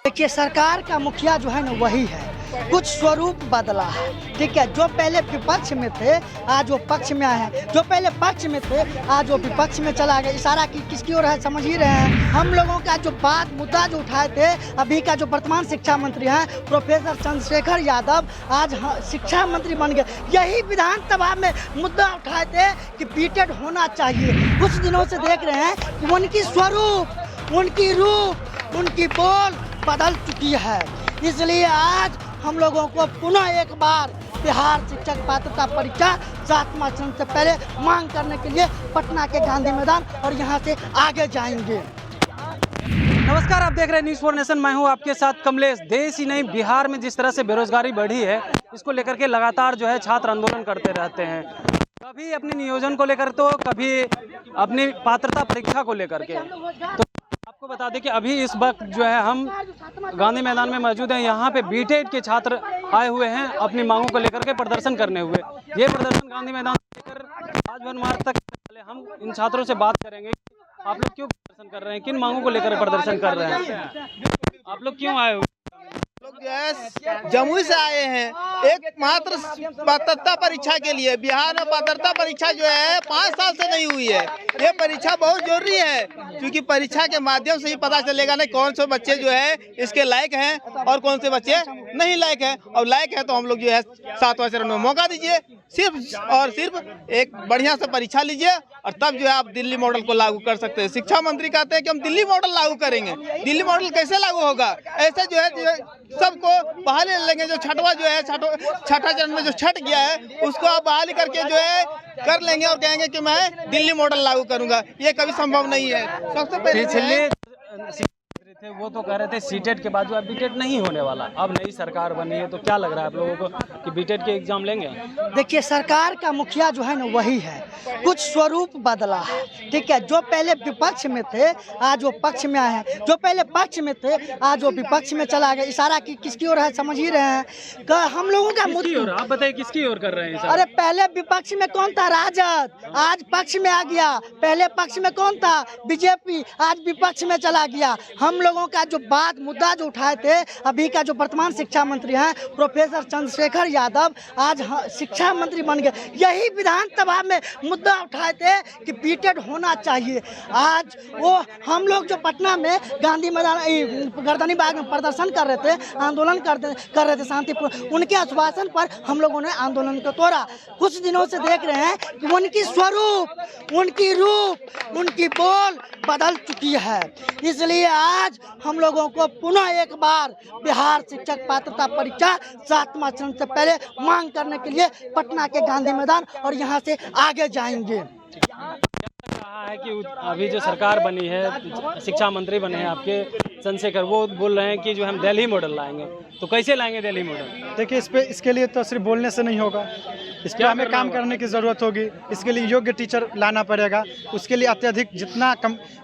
देखिए, सरकार का मुखिया जो है ना वही है, कुछ स्वरूप बदला है। ठीक है, जो पहले विपक्ष में थे आज वो पक्ष में आए हैं, जो पहले पक्ष में थे आज वो विपक्ष में चला गया। इशारा किसकी ओर है समझ ही रहे हैं। हम लोगों का जो बात मुद्दा जो उठाए थे, अभी का जो वर्तमान शिक्षा मंत्री हैं प्रोफेसर चंद्रशेखर यादव आज शिक्षा मंत्री बन गए। यही विधानसभा में मुद्दा उठाए थे कि बीटेड होना चाहिए। कुछ दिनों से देख रहे हैं कि उनकी स्वरूप, उनकी रूप, उनकी बोल बदल चुकी है। इसलिए आज हम लोगों को पुनः एक बार बिहार शिक्षक पात्रता परीक्षा 7वां चरण से पहले मांग करने के लिए पटना के गांधी मैदान और यहां से आगे जाएंगे। नमस्कार, आप देख रहे हैं न्यूज़ फॉर नेशन। मैं हूं आपके साथ कमलेश। देश ही नहीं, बिहार में जिस तरह से बेरोजगारी बढ़ी है, इसको लेकर के लगातार जो है छात्र आंदोलन करते रहते हैं। कभी अपने नियोजन को लेकर तो कभी अपनी पात्रता परीक्षा को लेकर के। तो आपको बता दें कि अभी इस वक्त जो है हम गांधी मैदान में मौजूद हैं। यहाँ पे बीटेड के छात्र आए हुए हैं अपनी मांगों को लेकर के प्रदर्शन करने हुए। ये प्रदर्शन गांधी मैदान से लेकर राजभवन मार्ग तक हम इन छात्रों से बात करेंगे। आप लोग क्यों प्रदर्शन कर रहे हैं, किन मांगों को लेकर प्रदर्शन कर रहे हैं, आप लोग क्यों आए हुए? लोग जो है जमुई से आए हैं एक मात्र पात्रता परीक्षा के लिए। बिहार में पात्रता परीक्षा जो है 5 साल से नहीं हुई है। ये परीक्षा बहुत जरूरी है, क्योंकि परीक्षा के माध्यम से ही पता चलेगा ना कौन से बच्चे जो है इसके लायक हैं और कौन से बच्चे नहीं लायक हैं। और लायक है तो हम लोग जो है 7वां चरण में मौका दीजिए, सिर्फ और सिर्फ एक बढ़िया से परीक्षा लीजिए और तब जो है आप दिल्ली मॉडल को लागू कर सकते हैं। शिक्षा मंत्री कहते हैं कि हम दिल्ली मॉडल लागू करेंगे। दिल्ली मॉडल कैसे लागू होगा? ऐसे जो है सबको बहाली लेंगे। जो छठवा जो है छठा चरण में जो छट गया है उसको आप बहाली करके जो है कर लेंगे और कहेंगे कि मैं दिल्ली मॉडल लागू करूंगा। ये कभी संभव नहीं है। सबसे पहले थे वो तो कह रहे थे सीटेट के बाद जो है बीटेड नहीं होने वाला। अब नई सरकार बनी है तो क्या लग रहा है आप लोगों को कि बीटेड के एग्जाम लेंगे? देखिए, सरकार का मुखिया जो है ना वही है, कुछ स्वरूप बदला है। ठीक है, जो पहले विपक्ष में थे आज वो पक्ष में आए हैं, जो पहले पक्ष में थे आज वो विपक्ष में चला गया। इशारा किसकी ओर है समझ ही रहे हैं। हम लोगों का मुद्दा, आप बताइए किसकी ओर कर रहे हैं? अरे पहले विपक्ष में कौन था? राजद, आज पक्ष में आ गया। पहले पक्ष में कौन था? बीजेपी, आज विपक्ष में चला गया। हम लोगों का जो बात मुद्दा जो उठाए थे, अभी का जो वर्तमान शिक्षा मंत्री हैं प्रोफेसर चंद्रशेखर यादव आज शिक्षा मंत्री बन गए। यही विधानसभा में मुद्दा उठाए थे कि बीटेड होना चाहिए। आज वो हम लोग जो पटना में गांधी मैदान गर्दनी बाग में प्रदर्शन कर रहे थे, आंदोलन कर रहे थे शांतिपूर्ण, उनके आश्वासन पर हम लोगों ने आंदोलन को तोड़ा। कुछ दिनों से देख रहे हैं कि उनकी स्वरूप, उनकी रूप, उनकी बोल बदल चुकी है। इसलिए आज हम लोगों को पुनः एक बार बिहार शिक्षक पात्रता परीक्षा 7वां चरण से पहले मांग करने के लिए पटना के गांधी मैदान और यहां से आगे जाएंगे। कहा है कि अभी जो सरकार बनी है, शिक्षा मंत्री बने हैं आपके चंद्रशेखर, वो बोल रहे हैं कि जो हम दिल्ली मॉडल लाएंगे। तो कैसे लाएंगे दिल्ली मॉडल? देखिए, इसके लिए तो सिर्फ बोलने से नहीं होगा, इस पर हमें काम करने की ज़रूरत होगी। इसके लिए योग्य टीचर लाना पड़ेगा। उसके लिए अत्यधिक जितना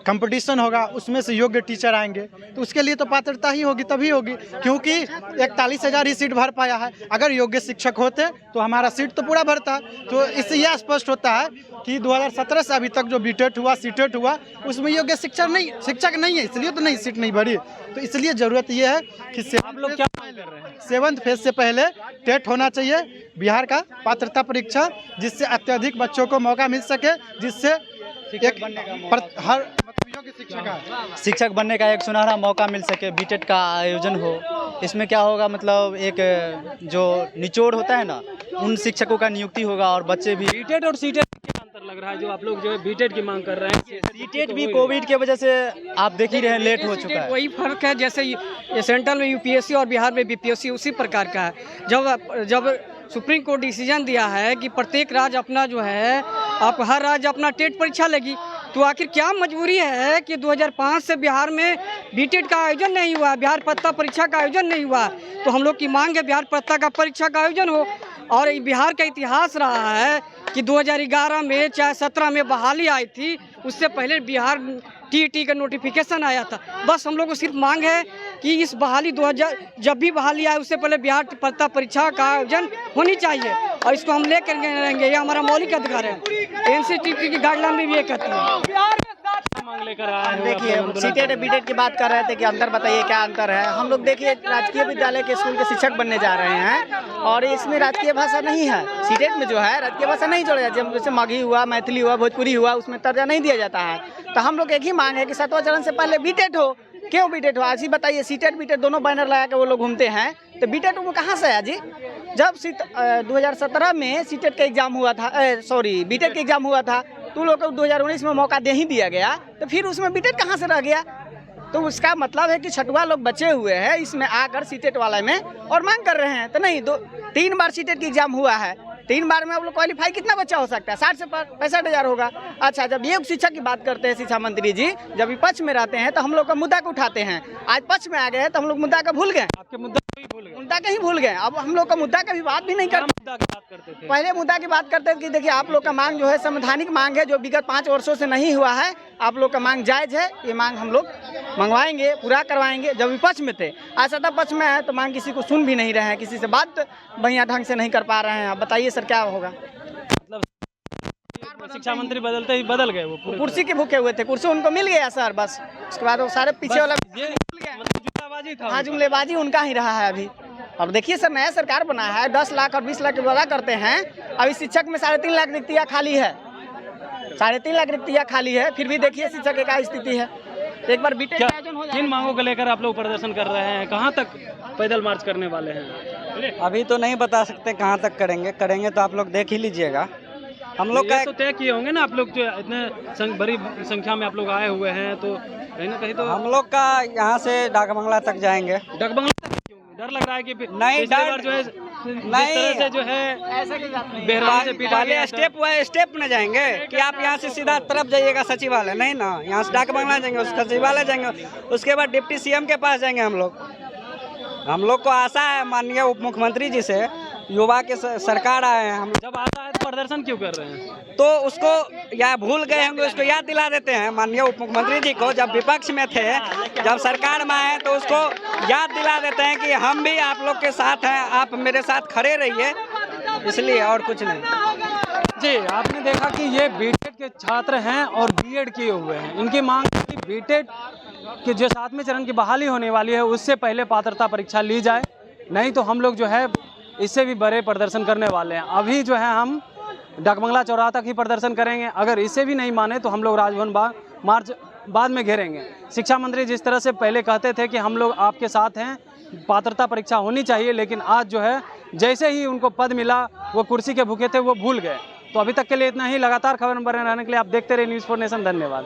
कंपटीशन होगा उसमें से योग्य टीचर आएंगे, तो उसके लिए तो पात्रता ही होगी, तभी होगी। क्योंकि 41,000 ही सीट भर पाया है। अगर योग्य शिक्षक होते तो हमारा सीट तो पूरा भरता। तो इससे यह स्पष्ट होता है कि 2017 से अभी तक जो बीटेड हुआ, सीटेट हुआ, उसमें योग्य शिक्षक नहीं है, इसलिए तो नहीं सीट नहीं भरी। तो इसलिए ज़रूरत ये है कि आप लोग क्या मांग कर रहे हैं? 7th फेज से पहले टेट होना चाहिए बिहार का पात्रता परीक्षा, जिससे अत्यधिक बच्चों को मौका मिल सके, जिससे एक हर योग्य शिक्षक बनने का एक सुनहरा मौका मिल सके। बीटेड का आयोजन हो, इसमें क्या होगा, मतलब एक जो निचोड़ होता है ना, उन शिक्षकों का नियुक्ति होगा और बच्चे भी। बीटेड और सीटेड क्या अंतर लग रहा है जो आप लोग जो है बीटेड की मांग कर रहे हैं? सीटेड भी कोविड के वजह से आप देख ही रहे हैं, लेट हो चुका है। वही फर्क है, जैसे ये सेंट्रल में यूपीएससी और बिहार में बीपीएससी उसी प्रकार का है। जब सुप्रीम कोर्ट डिसीजन दिया है कि प्रत्येक राज्य अपना जो है, आप हर राज्य अपना टेट परीक्षा लेगी, तो आखिर क्या मजबूरी है कि 2005 से बिहार में बीटेड का आयोजन नहीं हुआ, बिहार पात्रता परीक्षा का आयोजन नहीं हुआ। तो हम लोग की मांग है बिहार पात्रता का परीक्षा का आयोजन हो। और बिहार का इतिहास रहा है कि 2011 में चाहे 17 में बहाली आई थी, उससे पहले बिहार टीईटी का नोटिफिकेशन आया था। बस हम लोग को सिर्फ मांग है कि इस बहाली 2000 जब भी बहाली आए उससे पहले बिहार पात्रता परीक्षा का आयोजन होनी चाहिए और इसको हम लेकर रहेंगे। ये हमारा मौलिक अधिकार है। एनसीटीटी की गाइडलाइन में भी ये कहती है। को लेकर आए हुए देखिए, अपने आंदोलन सीटेट बीटेट की बात कर रहे थे कि अंतर बताइए क्या अंतर है। हम लोग देखिए राजकीय विद्यालय के स्कूल के शिक्षक बनने जा रहे हैं और इसमें राजकीय भाषा नहीं है। सीटेट में जो है राजकीय भाषा नहीं जोड़ा जाता है, जैसे मगही हुआ, मैथिली हुआ, भोजपुरी हुआ, उसमें दर्जा नहीं दिया जाता है। तो हम लोग एक ही मांग है कि 7वां चरण से पहले बीटेट हो। क्यों बीटेट हो आज ही बताइए। सीटेट बीटेट दोनों बैनर लगा के वो लोग घूमते हैं, तो बीटेट वो कहाँ से आया जी। जब 2017 में सीटेट का एग्जाम हुआ था, बीटेट का एग्जाम हुआ था, तो लोग को 2019 में मौका दे ही दिया गया, तो फिर उसमें बीटेट कहाँ से रह गया। तो उसका मतलब है कि छठवा लोग बचे हुए हैं इसमें आकर सीटेट वाले में और मांग कर रहे हैं। तो नहीं, 3 बार सीटेट की एग्जाम हुआ है, 3 बार में आप लोग क्वालिफाई कितना बच्चा हो सकता है, 60 से 65,000 होगा। अच्छा, जब ये शिक्षा की बात करते हैं शिक्षा मंत्री जी, जब विपक्ष में रहते हैं तो हम लोग का मुद्दा को उठाते हैं। आज पक्ष में आ गए तो हम लोग मुद्दा का भूल गए, आपके मुद्दा को ही भूल गए। मुद्दा का ही भूल गए। अब हम लोग का मुद्दा का भी बात भी नहीं क्या करते। मुद्दा की बात करते थे? पहले मुद्दा की बात करते थे कि देखिए आप लोग का मांग जो है संवैधानिक मांग है, जो विगत 5 वर्षों से नहीं हुआ है। आप लोग का मांग जायज है, ये मांग हम लोग मंगवाएंगे, पूरा करवाएंगे। जब विपक्ष में थे, आज सत्ता पक्ष में है तो मांग किसी को सुन भी नहीं रहे हैं, किसी से बात बढ़िया ढंग से नहीं कर पा रहे हैं। अब बताइए सर क्या होगा। मतलब शिक्षा मंत्री बदलते ही बदल गए वो पूरे कुर्सी के भूखे हुए थे, कुर्सी उनको मिल गया सर, बस उसके बाद वो सारे पीछे वाला ये मतलब जुमलाबाजी था। हाँ, जुमलेबाजी उनका ही रहा है अभी। अब देखिए सर, नया सरकार बना है, 10 लाख और 20 लाख के वादा करते हैं। अभी शिक्षक में 3.5 लाख रिक्तियाँ खाली है, 3.5 लाख रिक्तियाँ खाली है। फिर भी देखिए शिक्षक की क्या स्थिति है। एक बार बीटेक का आयोजन हो जाए। किन मांगों को लेकर आप लोग प्रदर्शन कर रहे हैं, कहाँ तक पैदल मार्च करने वाले हैं? अभी तो नहीं बता सकते कहाँ तक करेंगे तो आप लोग देख ही लीजिएगा। हम लोग का तो तय किए होंगे ना, आप लोग जो इतने बड़ी संख्या में आप लोग आए हुए हैं, तो कहीं ना कहीं तो हम लोग का यहाँ से डाक बंगला तक जाएंगे। डाक बंगला तक क्यों? डर लग रहा है कि नहीं, पिछली डर बार जो है नहीं, से जो है बेरहमी से पीटा पहले गया था। स्टेप न जाएंगे कि आप यहाँ से सीधा तरफ जाइएगा सचिवालय, नहीं ना, यहाँ से डाक बंगला जाएंगे, उस सचिवालय जाएंगे, उसके बाद डिप्टी सीएम के पास जाएंगे। हम लोग को आशा है माननीय उप मुख्यमंत्री जी से, युवा के सरकार आए हैं। हम जब आता है तो प्रदर्शन क्यों कर रहे हैं? तो उसको या भूल गए होंगे, उसको याद दिला देते हैं माननीय उप मुख्यमंत्री जी को। जब विपक्ष में थे, जब सरकार में आए, तो उसको याद दिला देते हैं कि हम भी आप लोग के साथ हैं, आप मेरे साथ खड़े रहिए, इसलिए और कुछ नहीं। जी, आपने देखा कि ये बीटेड के छात्र हैं और बीएड किए हुए हैं। इनकी मांग है कि बीटेड के जो 7वें चरण की बहाली होने वाली है, उससे पहले पात्रता परीक्षा ली जाए, नहीं तो हम लोग जो है इससे भी बड़े प्रदर्शन करने वाले हैं। अभी जो है हम डाकबंगला चौराहा तक ही प्रदर्शन करेंगे, अगर इसे भी नहीं माने तो हम लोग राजभवन मार्च बाद में घेरेंगे। शिक्षा मंत्री जिस तरह से पहले कहते थे कि हम लोग आपके साथ हैं, पात्रता परीक्षा होनी चाहिए, लेकिन आज जो है जैसे ही उनको पद मिला, वो कुर्सी के भूखे थे, वो भूल गए। तो अभी तक के लिए इतना ही। लगातार खबर में बने रहने के लिए आप देखते रहिए न्यूज़4 नेशन। धन्यवाद।